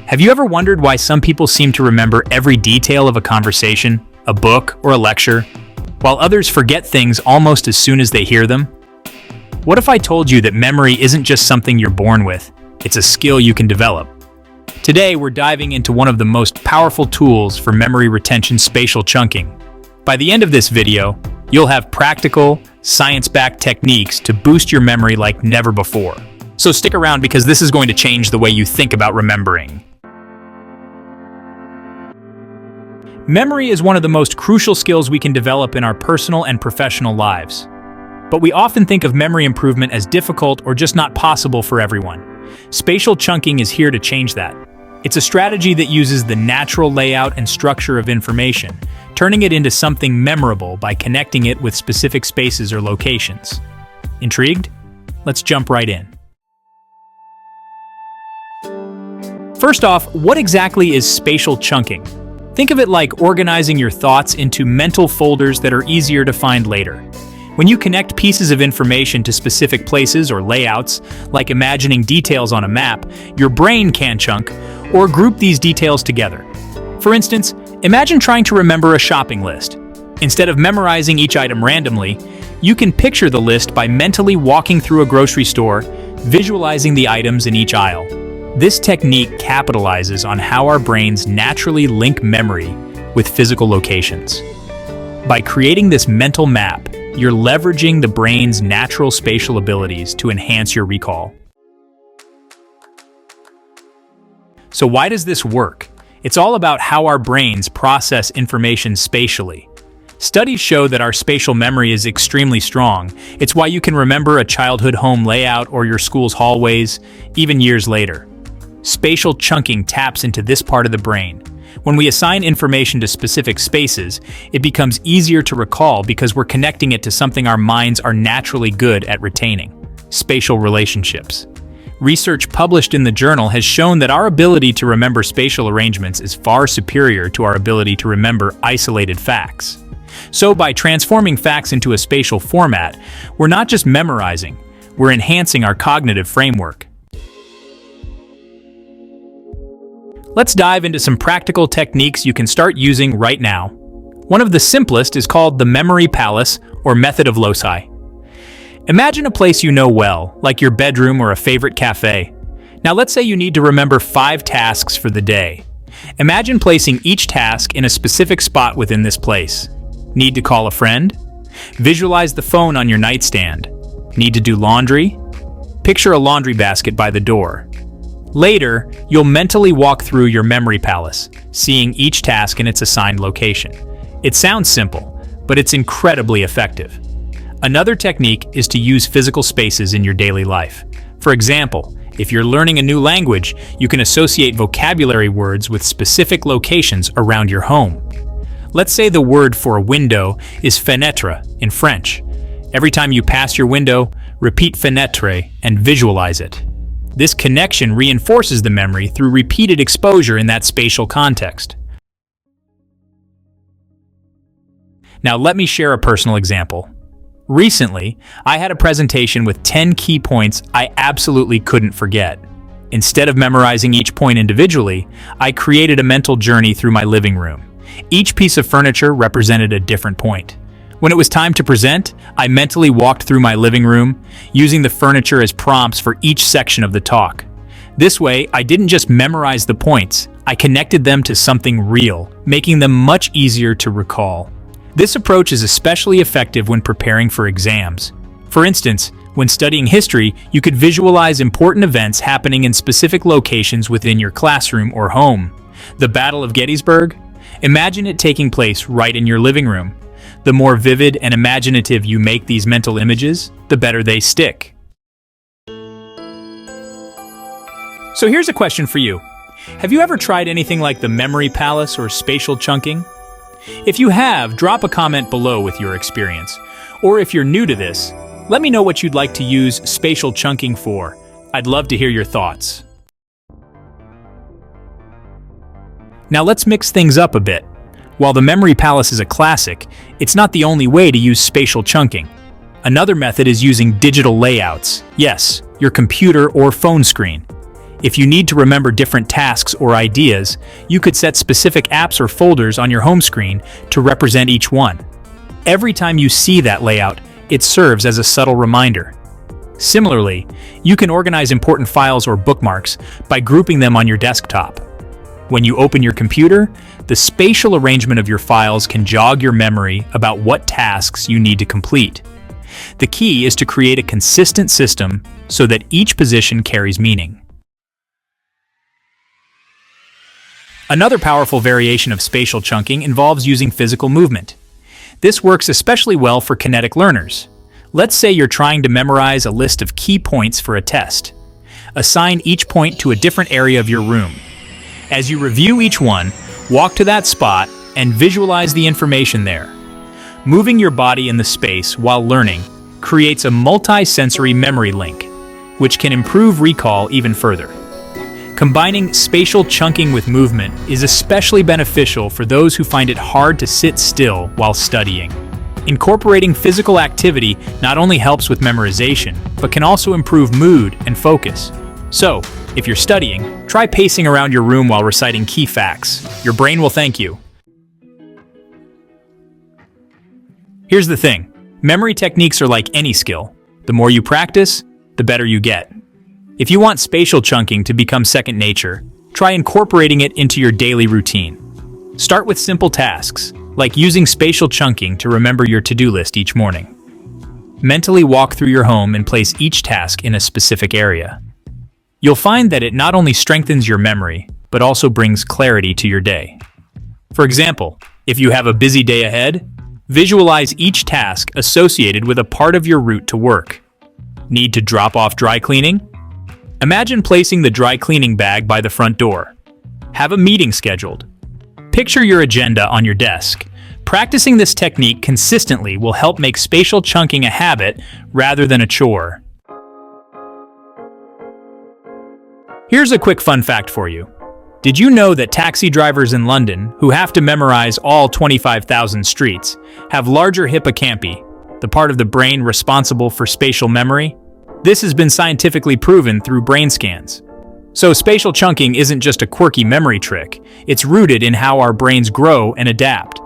Have you ever wondered why some people seem to remember every detail of a conversation, a book, or a lecture, while others forget things almost as soon as they hear them? What if I told you that memory isn't just something you're born with, it's a skill you can develop? Today, we're diving into one of the most powerful tools for memory retention: spatial chunking. By the end of this video, you'll have practical, science-backed techniques to boost your memory like never before. So stick around because this is going to change the way you think about remembering. Memory is one of the most crucial skills we can develop in our personal and professional lives. But we often think of memory improvement as difficult or just not possible for everyone. Spatial chunking is here to change that. It's a strategy that uses the natural layout and structure of information, turning it into something memorable by connecting it with specific spaces or locations. Intrigued? Let's jump right in. First off, what exactly is spatial chunking? Think of it like organizing your thoughts into mental folders that are easier to find later. When you connect pieces of information to specific places or layouts, like imagining details on a map, your brain can chunk or group these details together. For instance, imagine trying to remember a shopping list. Instead of memorizing each item randomly, you can picture the list by mentally walking through a grocery store, visualizing the items in each aisle. This technique capitalizes on how our brains naturally link memory with physical locations. By creating this mental map, you're leveraging the brain's natural spatial abilities to enhance your recall. So why does this work? It's all about how our brains process information spatially. Studies show that our spatial memory is extremely strong. It's why you can remember a childhood home layout or your school's hallways, even years later. Spatial chunking taps into this part of the brain. When we assign information to specific spaces, it becomes easier to recall because we're connecting it to something our minds are naturally good at retaining: spatial relationships. Research published in the journal has shown that our ability to remember spatial arrangements is far superior to our ability to remember isolated facts. So by transforming facts into a spatial format, we're not just memorizing, we're enhancing our cognitive framework. Let's dive into some practical techniques you can start using right now. One of the simplest is called the memory palace or method of loci. Imagine a place you know well, like your bedroom or a favorite cafe. Now let's say you need to remember 5 tasks for the day. Imagine placing each task in a specific spot within this place. Need to call a friend? Visualize the phone on your nightstand. Need to do laundry? Picture a laundry basket by the door. Later, you'll mentally walk through your memory palace, seeing each task in its assigned location. It sounds simple, but it's incredibly effective. Another technique is to use physical spaces in your daily life. For example, if you're learning a new language, you can associate vocabulary words with specific locations around your home. Let's say the word for a window is fenêtre in French. Every time you pass your window, repeat fenêtre and visualize it. This connection reinforces the memory through repeated exposure in that spatial context. Now let me share a personal example. Recently, I had a presentation with 10 key points I absolutely couldn't forget. Instead of memorizing each point individually, I created a mental journey through my living room. Each piece of furniture represented a different point. When it was time to present, I mentally walked through my living room, using the furniture as prompts for each section of the talk. This way, I didn't just memorize the points, I connected them to something real, making them much easier to recall. This approach is especially effective when preparing for exams. For instance, when studying history, you could visualize important events happening in specific locations within your classroom or home. The Battle of Gettysburg? Imagine it taking place right in your living room. The more vivid and imaginative you make these mental images, the better they stick. So here's a question for you. Have you ever tried anything like the memory palace or spatial chunking? If you have, drop a comment below with your experience. Or if you're new to this, let me know what you'd like to use spatial chunking for. I'd love to hear your thoughts. Now let's mix things up a bit. While the memory palace is a classic, it's not the only way to use spatial chunking. Another method is using digital layouts. Yes, your computer or phone screen. If you need to remember different tasks or ideas, you could set specific apps or folders on your home screen to represent each one. Every time you see that layout, it serves as a subtle reminder. Similarly, you can organize important files or bookmarks by grouping them on your desktop. When you open your computer, the spatial arrangement of your files can jog your memory about what tasks you need to complete. The key is to create a consistent system so that each position carries meaning. Another powerful variation of spatial chunking involves using physical movement. This works especially well for kinetic learners. Let's say you're trying to memorize a list of key points for a test. Assign each point to a different area of your room. As you review each one, walk to that spot and visualize the information there. Moving your body in the space while learning creates a multi-sensory memory link, which can improve recall even further. Combining spatial chunking with movement is especially beneficial for those who find it hard to sit still while studying. Incorporating physical activity not only helps with memorization, but can also improve mood and focus. So, if you're studying, try pacing around your room while reciting key facts. Your brain will thank you. Here's the thing. Memory techniques are like any skill. The more you practice, the better you get. If you want spatial chunking to become second nature, try incorporating it into your daily routine. Start with simple tasks, like using spatial chunking to remember your to-do list each morning. Mentally walk through your home and place each task in a specific area. You'll find that it not only strengthens your memory, but also brings clarity to your day. For example, if you have a busy day ahead, visualize each task associated with a part of your route to work. Need to drop off dry cleaning? Imagine placing the dry cleaning bag by the front door. Have a meeting scheduled. Picture your agenda on your desk. Practicing this technique consistently will help make spatial chunking a habit rather than a chore. Here's a quick fun fact for you. Did you know that taxi drivers in London, who have to memorize all 25,000 streets, have larger hippocampi, the part of the brain responsible for spatial memory? This has been scientifically proven through brain scans. So spatial chunking isn't just a quirky memory trick, it's rooted in how our brains grow and adapt.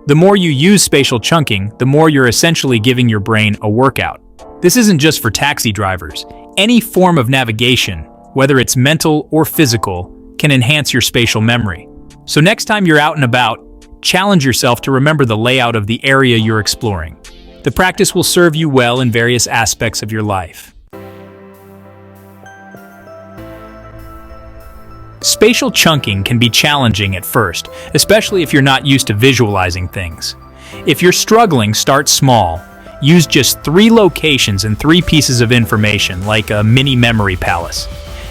The more you use spatial chunking, the more you're essentially giving your brain a workout. This isn't just for taxi drivers. Any form of navigation, whether it's mental or physical, can enhance your spatial memory. So next time you're out and about, challenge yourself to remember the layout of the area you're exploring. The practice will serve you well in various aspects of your life. Spatial chunking can be challenging at first, especially if you're not used to visualizing things. If you're struggling, start small. Use just 3 locations and 3 pieces of information, like a mini memory palace.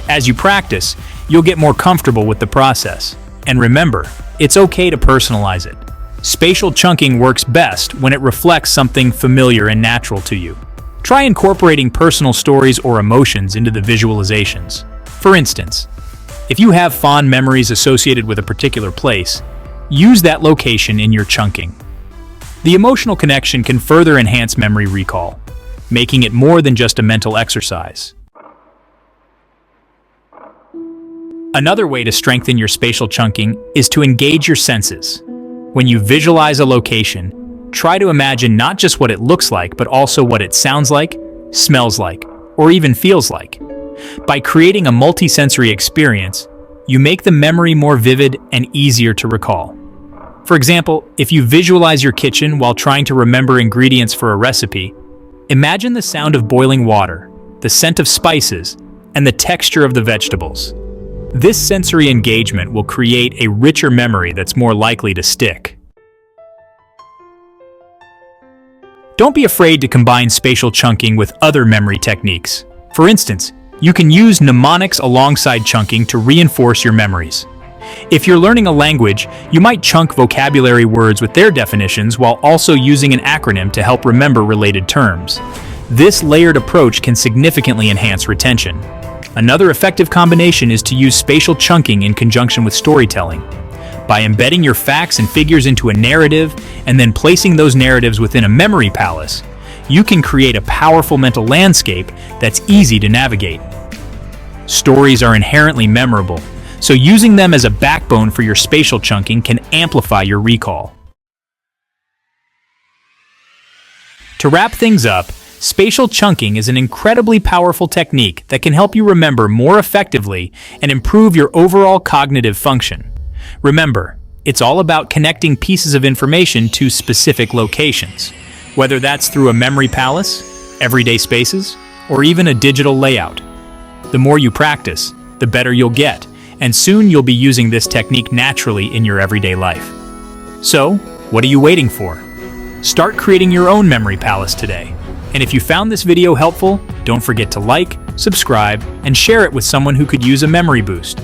As you practice, you'll get more comfortable with the process. And remember, it's okay to personalize it. Spatial chunking works best when it reflects something familiar and natural to you. Try incorporating personal stories or emotions into the visualizations. For instance, if you have fond memories associated with a particular place, use that location in your chunking. The emotional connection can further enhance memory recall, making it more than just a mental exercise. Another way to strengthen your spatial chunking is to engage your senses. When you visualize a location, try to imagine not just what it looks like, but also what it sounds like, smells like, or even feels like. By creating a multisensory experience, you make the memory more vivid and easier to recall. For example, if you visualize your kitchen while trying to remember ingredients for a recipe, imagine the sound of boiling water, the scent of spices, and the texture of the vegetables. This sensory engagement will create a richer memory that's more likely to stick. Don't be afraid to combine spatial chunking with other memory techniques. For instance, you can use mnemonics alongside chunking to reinforce your memories. If you're learning a language, you might chunk vocabulary words with their definitions while also using an acronym to help remember related terms. This layered approach can significantly enhance retention. Another effective combination is to use spatial chunking in conjunction with storytelling. By embedding your facts and figures into a narrative and then placing those narratives within a memory palace, you can create a powerful mental landscape that's easy to navigate. Stories are inherently memorable, so using them as a backbone for your spatial chunking can amplify your recall. To wrap things up, spatial chunking is an incredibly powerful technique that can help you remember more effectively and improve your overall cognitive function. Remember, it's all about connecting pieces of information to specific locations, whether that's through a memory palace, everyday spaces, or even a digital layout. The more you practice, the better you'll get, and soon you'll be using this technique naturally in your everyday life. So, what are you waiting for? Start creating your own memory palace today. And if you found this video helpful, don't forget to like, subscribe, and share it with someone who could use a memory boost.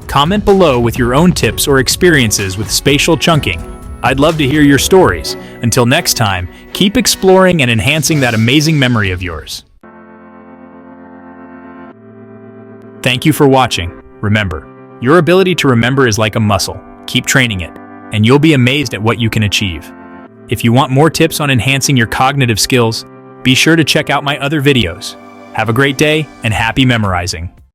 Comment below with your own tips or experiences with spatial chunking. I'd love to hear your stories. Until next time, keep exploring and enhancing that amazing memory of yours. Thank you for watching. Remember, your ability to remember is like a muscle. Keep training it, and you'll be amazed at what you can achieve. If you want more tips on enhancing your cognitive skills, be sure to check out my other videos. Have a great day and happy memorizing.